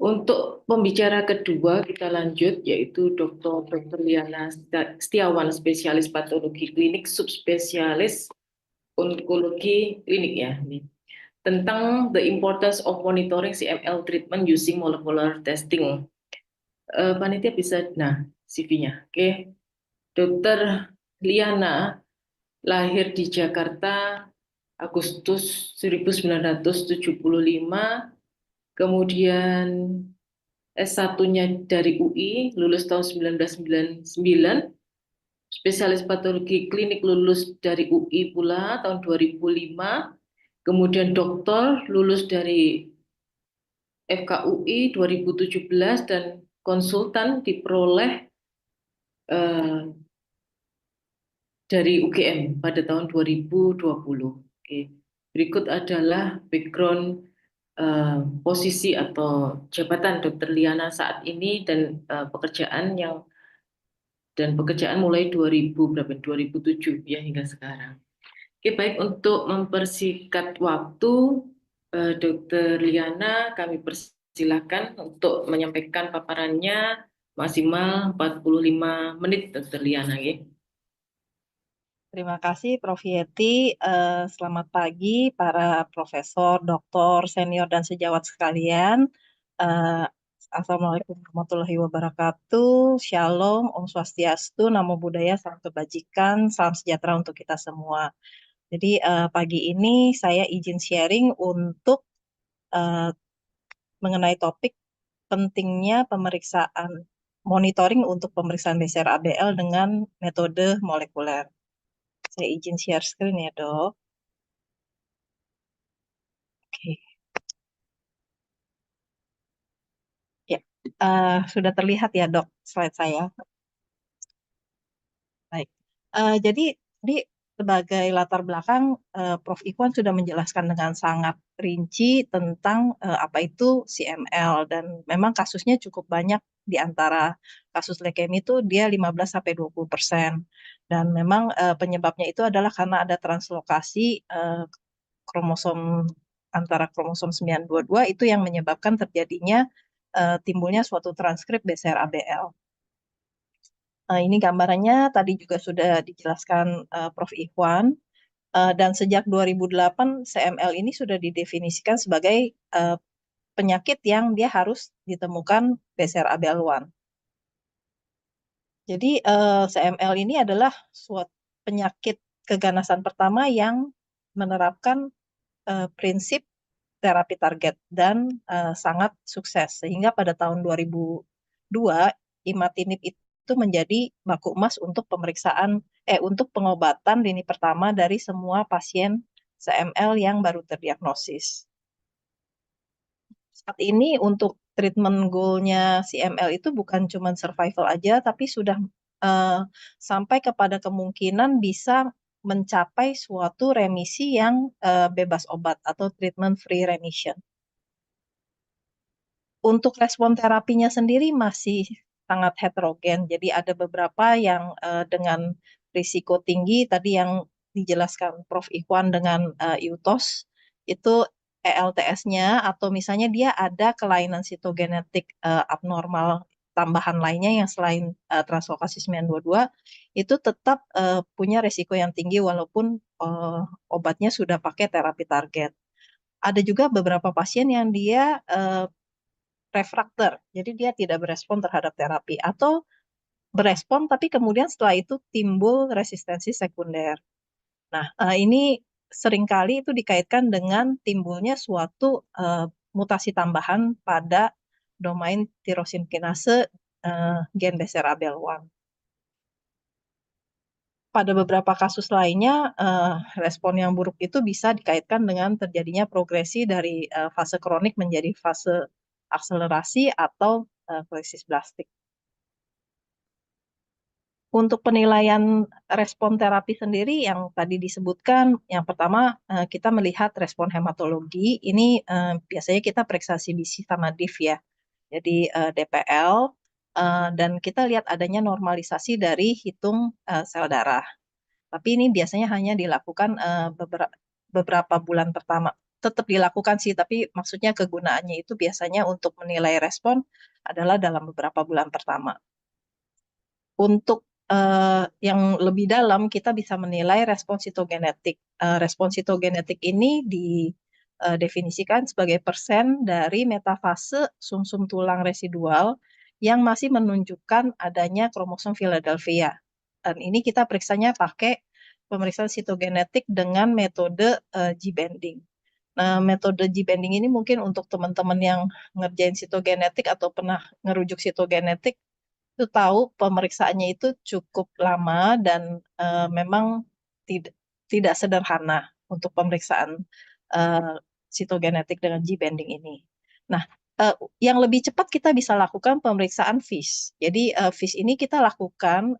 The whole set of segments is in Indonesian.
Untuk pembicara kedua kita lanjut yaitu Dr. Liana Setiawan, spesialis patologi klinik subspesialis onkologi klinik ya. Ini. Tentang the importance of monitoring CML treatment using molecular testing. Panitia bisa, nah CV-nya. Oke, Dr. Liana lahir di Jakarta Agustus 1975, kemudian S1-nya dari UI, lulus tahun 1999, spesialis patologi klinik lulus dari UI pula tahun 2005, kemudian doktor lulus dari FKUI 2017 dan konsultan diperoleh eh, dari UGM pada tahun 2020. Oke. Berikut adalah background posisi atau jabatan Dr. Liana saat ini dan pekerjaan mulai 2000 berapa 2007 ya hingga sekarang. Oke, baik, untuk mempersingkat waktu, Dr. Liana kami persilahkan untuk menyampaikan paparannya maksimal 45 menit, Dr. Liana ya. Terima kasih Prof. Yeti. Selamat pagi para profesor, doktor, senior, dan sejawat sekalian. Eh, Assalamualaikum warahmatullahi wabarakatuh. Shalom, Om Swastiastu, Namo Buddhaya, Salam Kebajikan, salam sejahtera untuk kita semua. Jadi pagi ini saya izin sharing untuk eh, mengenai topik pentingnya pemeriksaan monitoring untuk pemeriksaan BCR-ABL dengan metode molekuler. Saya izin share screen ya, Dok. Oke. Ya, sudah terlihat ya, Dok, slide saya. Baik. Jadi sebagai latar belakang, Prof. Ikhwan sudah menjelaskan dengan sangat rinci tentang apa itu CML, dan memang kasusnya cukup banyak. Di antara kasus leukemia itu dia 15-20%. Dan memang penyebabnya itu adalah karena ada translokasi kromosom antara kromosom 922 itu yang menyebabkan terjadinya timbulnya suatu transkrip BCR-ABL. Ini gambarannya tadi juga sudah dijelaskan Prof. Ikhwan, dan sejak 2008 CML ini sudah didefinisikan sebagai penyakit yang dia harus ditemukan BCR-ABL1. Jadi CML ini adalah suatu penyakit keganasan pertama yang menerapkan prinsip terapi target dan sangat sukses, sehingga pada tahun 2002 imatinib itu menjadi baku emas untuk untuk pengobatan lini pertama dari semua pasien CML yang baru terdiagnosis. Saat ini untuk treatment goal-nya CML itu bukan cuma survival aja, tapi sudah sampai kepada kemungkinan bisa mencapai suatu remisi yang bebas obat atau treatment free remission. Untuk respon terapinya sendiri masih sangat heterogen. Jadi ada beberapa yang dengan risiko tinggi, tadi yang dijelaskan Prof. Ikhwan dengan IUTOS, itu ELTS-nya atau misalnya dia ada kelainan sitogenetik abnormal tambahan lainnya yang selain translokasi 922, itu tetap punya risiko yang tinggi walaupun obatnya sudah pakai terapi target. Ada juga beberapa pasien yang dia refraktor, jadi dia tidak berespon terhadap terapi, atau berespon tapi kemudian setelah itu timbul resistensi sekunder. Nah, ini seringkali itu dikaitkan dengan timbulnya suatu mutasi tambahan pada domain tirosin kinase gen BCR-ABL1. Pada beberapa kasus lainnya, respon yang buruk itu bisa dikaitkan dengan terjadinya progresi dari fase kronik menjadi fase akselerasi atau krisis blastik. Untuk penilaian respon terapi sendiri yang tadi disebutkan, yang pertama kita melihat respon hematologi. Ini biasanya kita periksa CBC sama DIF ya. Jadi DPL, dan kita lihat adanya normalisasi dari hitung sel darah. Tapi ini biasanya hanya dilakukan beberapa bulan pertama tetap dilakukan sih, tapi maksudnya kegunaannya itu biasanya untuk menilai respon adalah dalam beberapa bulan pertama. Untuk yang lebih dalam, kita bisa menilai respon sitogenetik. Respon sitogenetik ini didefinisikan sebagai persen dari metafase sumsum tulang residual yang masih menunjukkan adanya kromosom Philadelphia. Dan ini kita periksanya pakai pemeriksaan sitogenetik dengan metode G-banding. Nah, metode G-banding ini mungkin untuk teman-teman yang ngerjain sitogenetik atau pernah ngerujuk sitogenetik itu tahu pemeriksaannya itu cukup lama dan memang tidak tidak sederhana untuk pemeriksaan uh, sitogenetik dengan G-banding ini. Nah, uh, yang lebih cepat kita bisa lakukan pemeriksaan FIS. Jadi FIS ini kita lakukan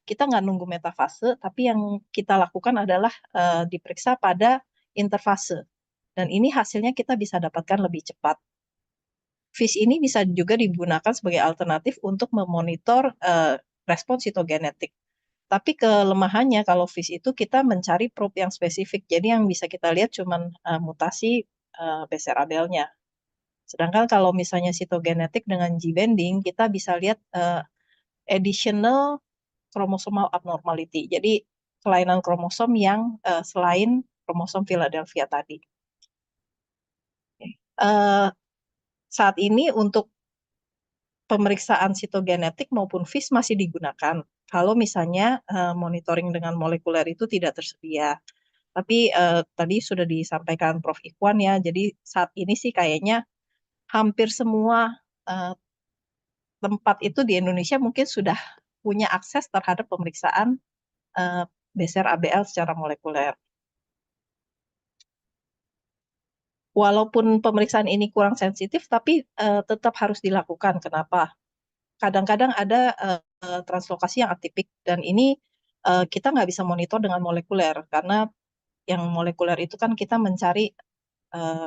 kita nggak nunggu metafase, tapi yang kita lakukan adalah diperiksa pada interfase. Dan ini hasilnya kita bisa dapatkan lebih cepat. FIS ini bisa juga digunakan sebagai alternatif untuk memonitor respon sitogenetik. Tapi kelemahannya kalau FIS itu kita mencari probe yang spesifik. Jadi yang bisa kita lihat cuma mutasi BCR-ABL-nya. Sedangkan kalau misalnya sitogenetik dengan G-banding, kita bisa lihat additional chromosomal abnormality. Jadi kelainan kromosom yang selain kromosom Philadelphia tadi. Uh, saat ini untuk pemeriksaan sitogenetik maupun FIS masih digunakan kalau misalnya monitoring dengan molekuler itu tidak tersedia. Tapi tadi sudah disampaikan Prof. Ikhwan ya, jadi saat ini sih kayaknya hampir semua uh, tempat itu di Indonesia mungkin sudah punya akses terhadap pemeriksaan uh, BCR-ABL secara molekuler. Walaupun pemeriksaan ini kurang sensitif, tapi tetap harus dilakukan. Kenapa? Kadang-kadang ada translokasi yang atipik dan ini kita nggak bisa monitor dengan molekuler karena yang molekuler itu kan kita mencari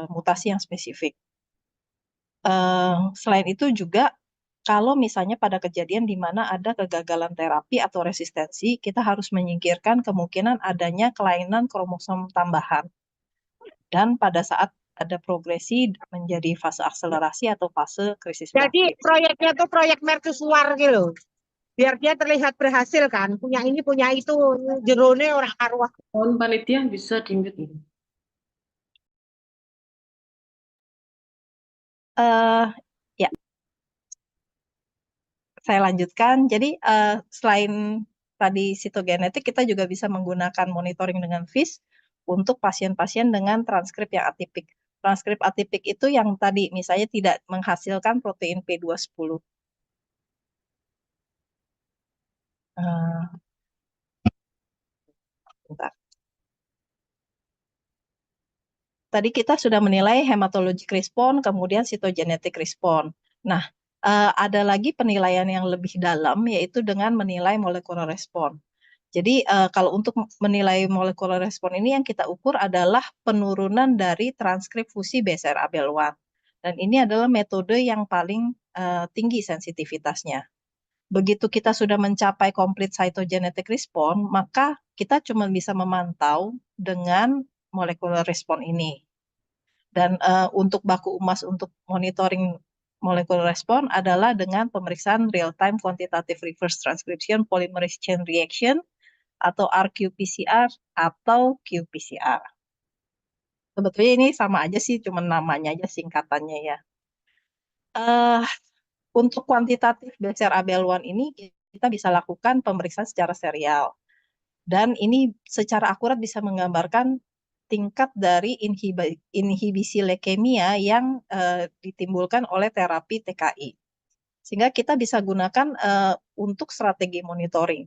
mutasi yang spesifik. Selain itu juga kalau misalnya pada kejadian di mana ada kegagalan terapi atau resistensi, kita harus menyingkirkan kemungkinan adanya kelainan kromosom tambahan. Dan pada saat ada progresi menjadi fase akselerasi atau fase krisis Jadi berakhir. proyeknya tuh proyek mercusuar gitu. Biar dia terlihat berhasil kan. Punya ini, punya itu. Jerone orang karuah. Mohon panitia bisa di-mute nih. Ya, saya lanjutkan. Jadi selain tadi sitogenetik, kita juga bisa menggunakan monitoring dengan FIS untuk pasien-pasien dengan transkrip yang atipik. Transkrip atipik itu yang tadi misalnya tidak menghasilkan protein P210. Bentar. Tadi kita sudah menilai hematologic respon, kemudian cytogenetic respon. Nah, ada lagi penilaian yang lebih dalam, yaitu dengan menilai molecular respon. Jadi kalau untuk menilai molecular respon ini yang kita ukur adalah penurunan dari transkrip fusi BCR-ABL1. Dan ini adalah metode yang paling tinggi sensitivitasnya. Begitu kita sudah mencapai complete cytogenetic respon, maka kita cuma bisa memantau dengan molecular respon ini. Dan untuk baku emas untuk monitoring molecular respon adalah dengan pemeriksaan real-time quantitative reverse transcription polymerase chain reaction atau RQ-PCR atau qPCR. Sebetulnya ini sama aja sih, cuma namanya aja singkatannya ya. Untuk kuantitatif BCR-ABL1 ini kita bisa lakukan pemeriksaan secara serial. Dan ini secara akurat bisa menggambarkan tingkat dari inhibisi leukemia yang ditimbulkan oleh terapi TKI. Sehingga kita bisa gunakan untuk strategi monitoring.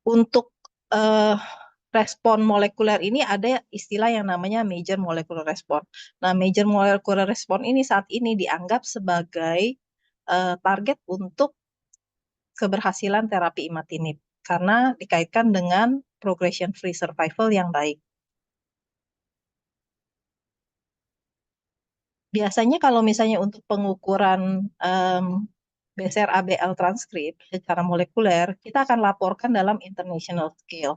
Untuk respon molekuler ini ada istilah yang namanya major molecular response. Nah, major molecular response ini saat ini dianggap sebagai target untuk keberhasilan terapi imatinib karena dikaitkan dengan progression free survival yang baik. Biasanya kalau misalnya untuk pengukuran BCR-ABL transkrip secara molekuler, kita akan laporkan dalam international scale.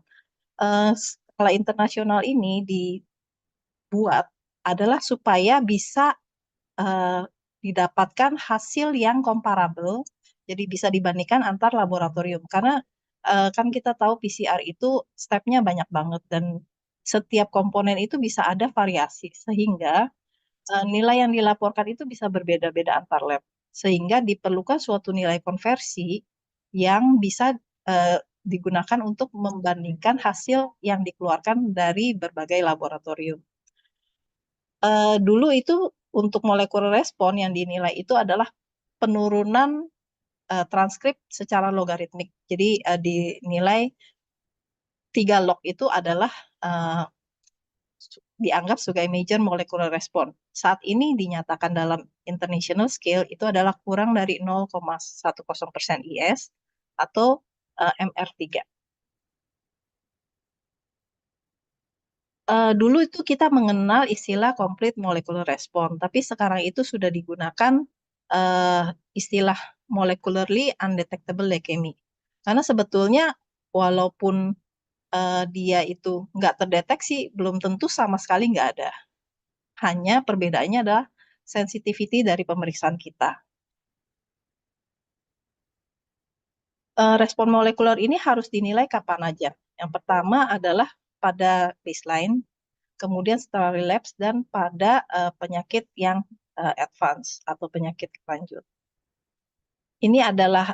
skala internasional ini dibuat adalah supaya bisa didapatkan hasil yang comparable, jadi bisa dibandingkan antar laboratorium. Karena kan kita tahu PCR itu stepnya banyak banget dan setiap komponen itu bisa ada variasi, sehingga nilai yang dilaporkan itu bisa berbeda-beda antar lab. Sehingga diperlukan suatu nilai konversi yang bisa digunakan untuk membandingkan hasil yang dikeluarkan dari berbagai laboratorium. Dulu itu untuk molekular respon yang dinilai itu adalah penurunan transkrip secara logaritmik. Jadi dinilai 3 log itu adalah dianggap sebagai major molecular response. Saat ini dinyatakan dalam international scale itu adalah kurang dari 0,10% IS atau MR3. Dulu itu kita mengenal istilah complete molecular response, tapi sekarang itu sudah digunakan istilah molecularly undetectable leukemia. Karena sebetulnya walaupun dia itu nggak terdeteksi, belum tentu sama sekali nggak ada. Hanya perbedaannya adalah sensitivity dari pemeriksaan kita. Respon molekuler ini harus dinilai kapan aja. Yang pertama adalah pada baseline, kemudian setelah relapse, dan pada penyakit yang advance atau penyakit lanjut. Ini adalah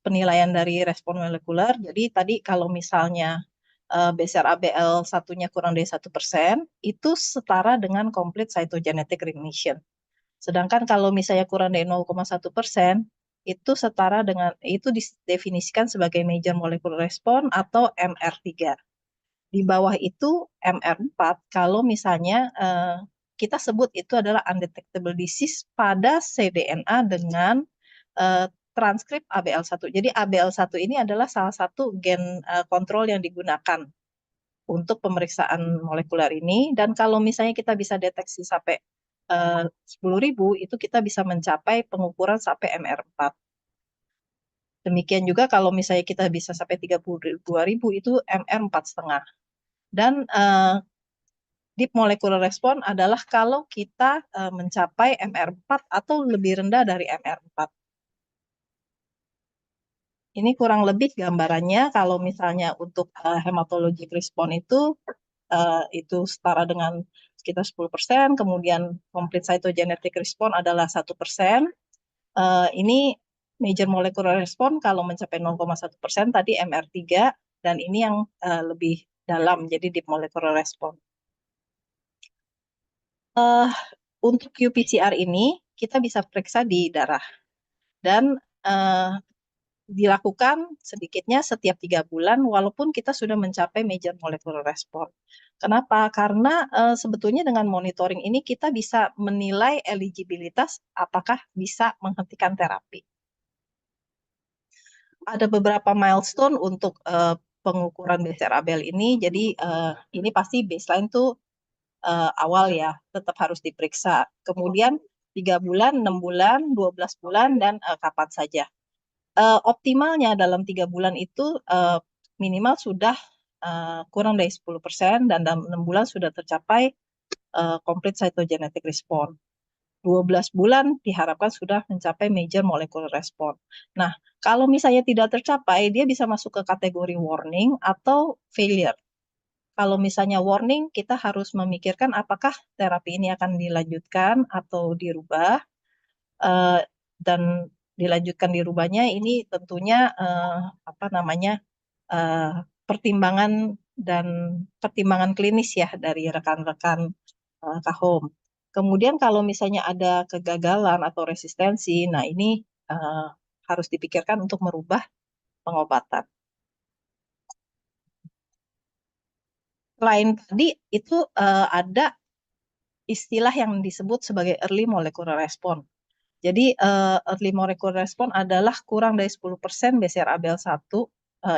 penilaian dari respon molekuler. Jadi tadi kalau misalnya BCR-ABL satunya kurang dari 1%, itu setara dengan complete cytogenetic remission. Sedangkan kalau misalnya kurang dari 0,1%, itu setara dengan, itu didefinisikan sebagai major molecular response atau MR3. Di bawah itu MR4, kalau misalnya kita sebut itu adalah undetectable disease pada cDNA dengan transkrip ABL1. Jadi ABL1 ini adalah salah satu gen kontrol yang digunakan untuk pemeriksaan molekuler ini. Dan kalau misalnya kita bisa deteksi sampai 10.000, itu kita bisa mencapai pengukuran sampai MR4. Demikian juga kalau misalnya kita bisa sampai 32.000, itu MR4,5. Dan deep molecular response adalah kalau kita mencapai MR4 atau lebih rendah dari MR4. Ini kurang lebih gambarannya kalau misalnya untuk hematologic response itu setara dengan sekitar 10%, kemudian complete cytogenetic response adalah 1%. Ini major molecular response kalau mencapai 0,1% tadi MR3, dan ini yang lebih dalam, jadi deep molecular response. Untuk qPCR ini kita bisa periksa di darah dan dilakukan sedikitnya setiap 3 bulan walaupun kita sudah mencapai major molecular response. Kenapa? Karena sebetulnya dengan monitoring ini kita bisa menilai eligibilitas apakah bisa menghentikan terapi. Ada beberapa milestone untuk pengukuran BCR-ABL ini. Jadi ini pasti baseline tuh awal ya, tetap harus diperiksa. Kemudian 3 bulan, 6 bulan, 12 bulan, dan kapan saja. Optimalnya dalam 3 bulan itu minimal sudah kurang dari 10% dan dalam 6 bulan sudah tercapai complete cytogenetic response. 12 bulan diharapkan sudah mencapai major molecular response. Nah, kalau misalnya tidak tercapai, dia bisa masuk ke kategori warning atau failure. Kalau misalnya warning, kita harus memikirkan apakah terapi ini akan dilanjutkan atau dirubah. Dan dilanjutkan dirubahnya ini tentunya pertimbangan dan pertimbangan klinis ya dari rekan-rekan KAHOM. Kemudian kalau misalnya ada kegagalan atau resistensi, nah ini harus dipikirkan untuk merubah pengobatan. Selain tadi itu ada istilah yang disebut sebagai early molecular response. Jadi early molecular response adalah kurang dari 10% BCR-ABL1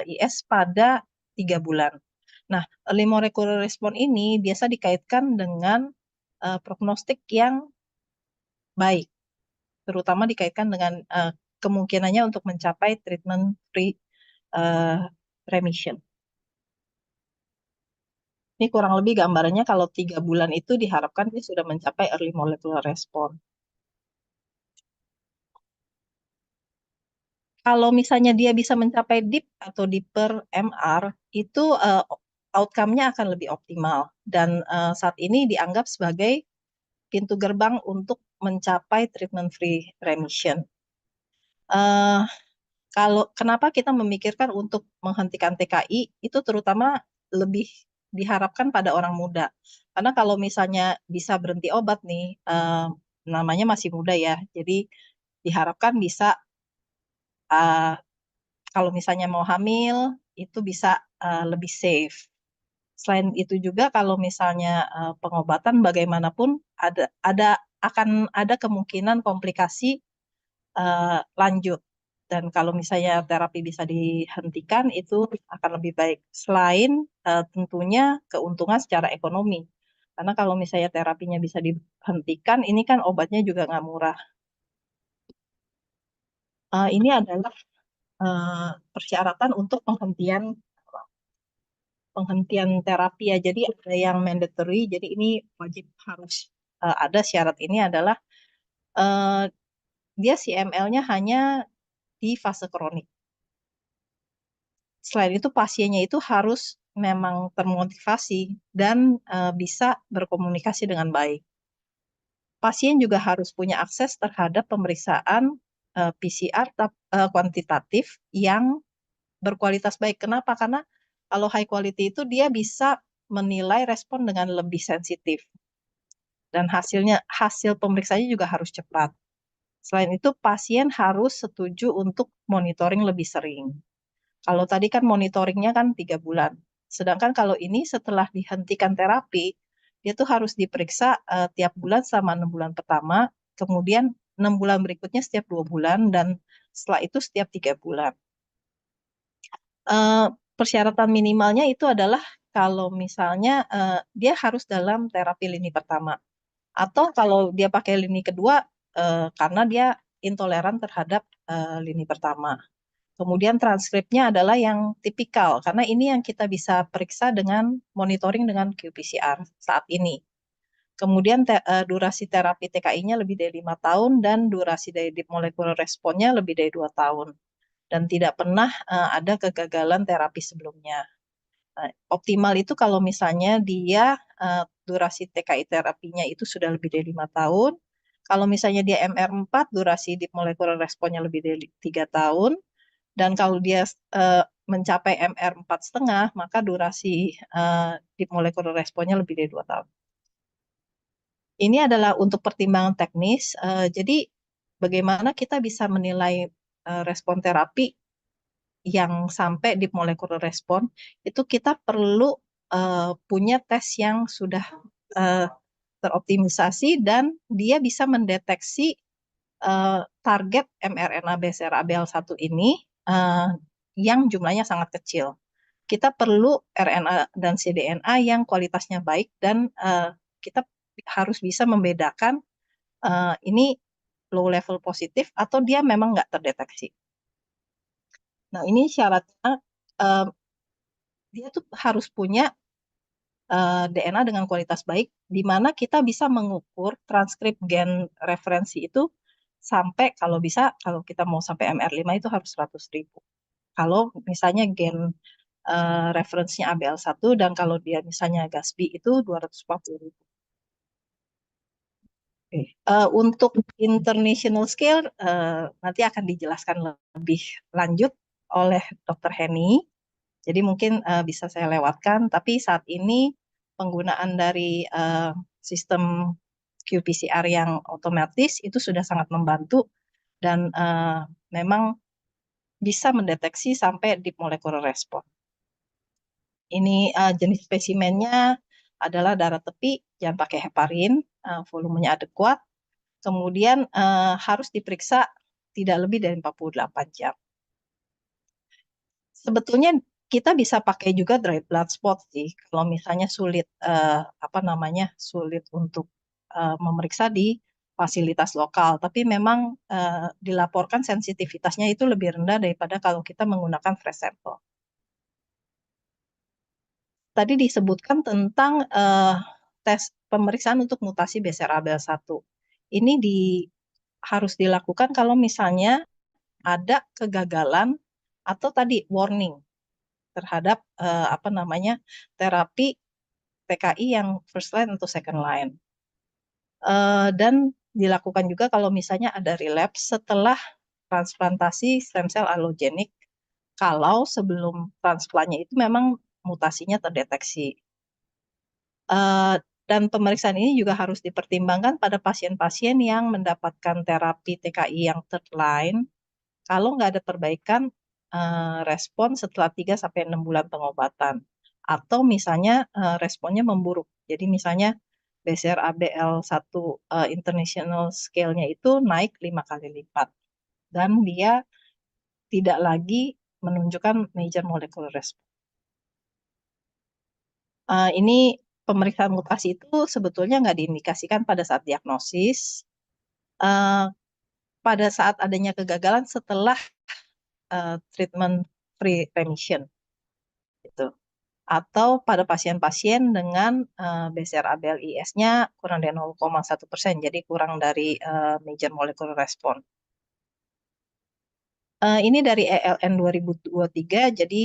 IS pada 3 bulan. Nah, early molecular response ini biasa dikaitkan dengan prognostik yang baik, terutama dikaitkan dengan kemungkinannya untuk mencapai treatment free remission. Ini kurang lebih gambarannya kalau 3 bulan itu diharapkan dia sudah mencapai early molecular response. Kalau misalnya dia bisa mencapai deep atau deeper MR, itu outcome-nya akan lebih optimal. Dan saat ini dianggap sebagai pintu gerbang untuk mencapai treatment free remission. Eh, Kalau kenapa kita memikirkan untuk menghentikan TKI, itu terutama lebih diharapkan pada orang muda. Karena kalau misalnya bisa berhenti obat nih, namanya masih muda ya, jadi diharapkan bisa eh, kalau misalnya mau hamil itu bisa lebih safe. Selain itu juga kalau misalnya pengobatan bagaimanapun ada akan ada kemungkinan komplikasi lanjut. Dan kalau misalnya terapi bisa dihentikan itu akan lebih baik. Selain tentunya keuntungan secara ekonomi. Karena kalau misalnya terapinya bisa dihentikan, ini kan obatnya juga nggak murah. Ini adalah persyaratan untuk penghentian terapi ya. Jadi ada yang mandatory, jadi ini wajib harus ada syarat ini adalah eh, dia CML-nya hanya di fase kronik. Selain itu pasiennya itu harus memang termotivasi dan bisa berkomunikasi dengan baik. Pasien juga harus punya akses terhadap pemeriksaan PCR kuantitatif yang berkualitas baik. Kenapa? Karena kalau high quality itu dia bisa menilai respon dengan lebih sensitif dan hasil pemeriksaannya juga harus cepat. Selain itu pasien harus setuju untuk monitoring lebih sering. Kalau tadi kan monitoringnya kan 3 bulan. Sedangkan kalau ini setelah dihentikan terapi, dia tuh harus diperiksa tiap bulan selama 6 bulan pertama, kemudian 6 bulan berikutnya setiap 2 bulan, dan setelah itu setiap 3 bulan. Eh, Persyaratan minimalnya itu adalah kalau misalnya dia harus dalam terapi lini pertama. Atau kalau dia pakai lini kedua, karena dia intoleran terhadap lini pertama. Kemudian transkripnya adalah yang tipikal, karena ini yang kita bisa periksa dengan monitoring dengan qPCR saat ini. Kemudian durasi terapi TKI-nya lebih dari 5 tahun dan durasi dari deep molecular response-nya lebih dari 2 tahun. Dan tidak pernah ada kegagalan terapi sebelumnya. Optimal itu kalau misalnya dia durasi TKI terapinya itu sudah lebih dari 5 tahun. Kalau misalnya dia MR4, durasi deep molecular response-nya lebih dari 3 tahun. Dan kalau dia mencapai MR4,5, maka durasi deep molecular response-nya lebih dari 2 tahun. Ini adalah untuk pertimbangan teknis. Jadi bagaimana kita bisa menilai respon terapi yang sampai deep molecular response, itu kita perlu punya tes yang sudah uh, teroptimisasi dan dia bisa mendeteksi target mRNA BCR-ABL1 ini uh, yang jumlahnya sangat kecil. Kita perlu RNA dan cDNA yang kualitasnya baik dan kita harus bisa membedakan ini low level positif atau dia memang nggak terdeteksi. Nah, ini syaratnya uh, dia tuh harus punya DNA dengan kualitas baik, di mana kita bisa mengukur transkrip gen referensi itu sampai kalau bisa, kalau kita mau sampai MR5 itu harus 100.000. Kalau misalnya gen referensinya ABL1 dan kalau dia misalnya GASB itu 240.000. Oke. Untuk international scale nanti akan dijelaskan lebih lanjut oleh Dr. Henny. Jadi mungkin bisa saya lewatkan, tapi saat ini penggunaan dari sistem qPCR yang otomatis itu sudah sangat membantu dan memang bisa mendeteksi sampai deep molecular response. Ini jenis spesimennya adalah darah tepi, jangan pakai heparin, volumenya adekuat, kemudian harus diperiksa tidak lebih dari 48 jam. Sebetulnya kita bisa pakai juga dry blood spot sih kalau misalnya sulit sulit untuk memeriksa di fasilitas lokal, tapi memang dilaporkan sensitivitasnya itu lebih rendah daripada kalau kita menggunakan fresh sample. tadi disebutkan tentang tes pemeriksaan untuk mutasi BCR-ABL1. Ini harus dilakukan kalau misalnya ada kegagalan atau tadi warning terhadap terapi TKI yang first line atau second line. Dan dilakukan juga kalau misalnya ada relapse setelah transplantasi stem cell allogenik kalau sebelum transplannya itu memang mutasinya terdeteksi. Dan pemeriksaan ini juga harus dipertimbangkan pada pasien-pasien yang mendapatkan terapi TKI yang third line kalau nggak ada perbaikan respon setelah 3-6 bulan pengobatan. Atau misalnya responnya memburuk. Jadi misalnya BCR-ABL1 international scale-nya itu naik 5 kali lipat. Dan dia tidak lagi menunjukkan major molecular response. Ini pemeriksaan mutasi itu sebetulnya nggak diindikasikan pada saat diagnosis, pada saat adanya kegagalan setelah treatment free remission, gitu. Atau pada pasien-pasien dengan BCR-ABL-IS-nya kurang dari 0,1%, jadi kurang dari major molecular response. Ini dari ELN 2023, jadi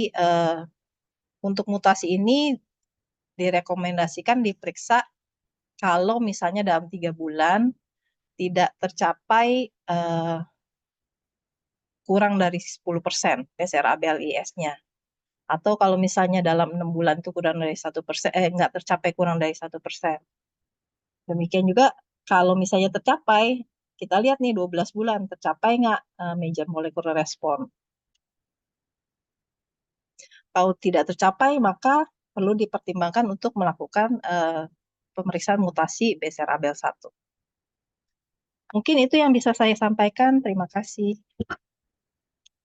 untuk mutasi ini direkomendasikan diperiksa kalau misalnya dalam 3 bulan tidak tercapai kurang dari 10% BCR-ABL-IS-nya. Atau kalau misalnya dalam 6 bulan itu kurang dari 1%, nggak tercapai kurang dari 1%. Demikian juga kalau misalnya tercapai, kita lihat nih 12 bulan tercapai nggak major molecular response. Kalau tidak tercapai, maka perlu dipertimbangkan untuk melakukan pemeriksaan mutasi BCR-ABL1. Mungkin itu yang bisa saya sampaikan. Terima kasih.